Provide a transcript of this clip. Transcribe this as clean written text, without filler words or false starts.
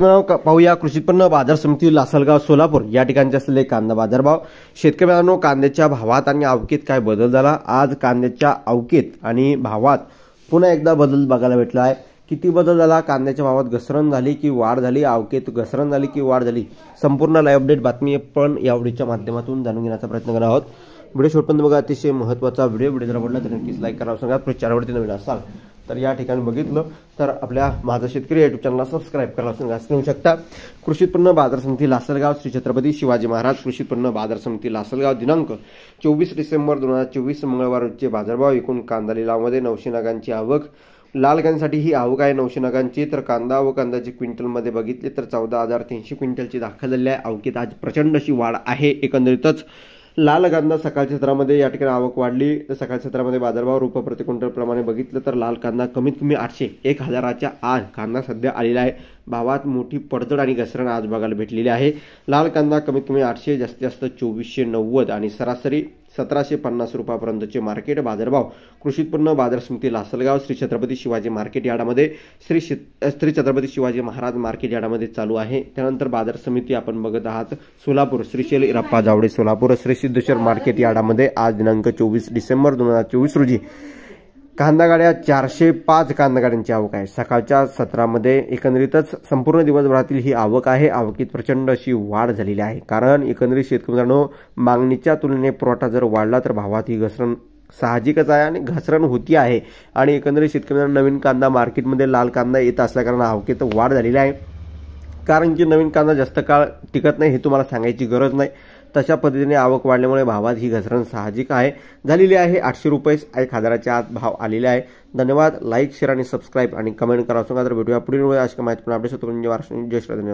पाहूया कृषी उत्पन्न बाजार समिती लासलगाव सोलापूर या ठिकाणचे असलेले कांदा बाजारभाव। शेतकऱ्यांनो, कांद्याच्या भावात आणि आवकेत काय बदल झाला? आज कांद्याच्या आवकेत आणि भावात पुन्हा एकदा बदल बघायला भेटला आहे। किती बदल झाला? कांद्याच्या भावात घसरण झाली की वाढ झाली? आवकेत घसरण झाली की वाढ झाली? संपूर्ण लाईव्ह अपडेट बातमी पण या व्हिडिओच्या माध्यमातून जाणून घेण्याचा प्रयत्न करणार आहोत। व्हिडिओ शेवटपर्यंत बघा, अतिशय महत्त्वाचा व्हिडिओ जर आवडला तर नक्कीच लाईक करा। सांगा चॅनलवरती नवीन असाल तर या ठिकाणी बघितलं तर आपल्या माझा शेतकरी युट्यूब चॅनलला सबस्क्राइब करायला सांगू शकता। कृषी उत्पन्न बाजार समिती लासलगाव श्री छत्रपती शिवाजी महाराज कृषी उत्पन्न बाजार समिती लासलगाव दिनांक 24 डिसेंबर 2024 मंगळवार रोजचे बाजारभाव। एकूण कांदा लिलावामध्ये 900 नगांची आवक। लाल कांद्यासाठी ही आवक आहे 900 नगांची। तर कांदा व कांद्याची क्विंटलमध्ये बघितले तर 14,300 क्विंटलची दाखल झाली आहे। आवकेत आज प्रचंड अशी वाढ आहे। एकंदरीतच लाल कांदा सकाळच्या सत्रामध्ये या ठिकाणी आवक वाढली। तर सकाळच्या सत्रामध्ये बाजारभाव रुपये प्रति क्विंटल प्रमाणे बघितलं तर लाल कांदा कमीत कमी 800-1000च्या आज कांदा सध्या आलेला आहे। भावात मोठी पडझड आणि घसरण आज बघायला भेटलेली आहे। लाल कांदा कमीत कमी 800, जास्तीत जास्त 2490 आणि सरासरी 1750 रुपयापर्यंतचे मार्केट बाजारभाव कृषी उत्पन्न बाजार समिती लासलगाव श्री छत्रपती शिवाजी मार्केट यार्डामध्ये श्री छत्रपती शिवाजी महाराज मार्केट यार्डामध्ये चालू आहे। त्यानंतर बाजार समिती आपण बघत आहात सोलापूर श्रीशैल इरप्पा जावडे सोलापूर श्री सिद्धेश्वर मार्केट यार्डामध्ये आज दिनांक 24 डिसेंबर 2024 रोजी कांदा गाड्या 405 कांदा गाड्यांची आवक आहे। सकाळच्या सत्रामध्ये एकंदरीतच संपूर्ण दिवसभरातील ही आवक आहे। आवकीत प्रचंड अशी वाढ झालेली आहे, कारण एकंदरीत शेतकऱ्यांनो मागणीच्या तुलनेने पुरवठा जर वाढला तर भावात ही घसरण साहजिकच आहे आणि घसरण होती आहे। आणि एकंदरीत शेतकऱ्यांना नवीन कांदा मार्केटमध्ये लाल कांदा येत असल्याकारणे आवकेत वाढ झालेली आहे। कारण की नवीन कांदा जास्त काळ टिकत नाही हे तुम्हाला सांगायची गरज नाही। तशा पद्धतीने आवक वाढल्यामुळे भावात ही घसरण साहजिक आहे झालेली आहे। 800 रुपये 1000च्या आत भाव आलेले आहे। धन्यवाद। लाईक शेअर आणि सबस्क्राईब आणि कमेंट करा। तर व्हिडिओ पुढील अशा माहिती पण अपडेट होतो। जय श्री राम।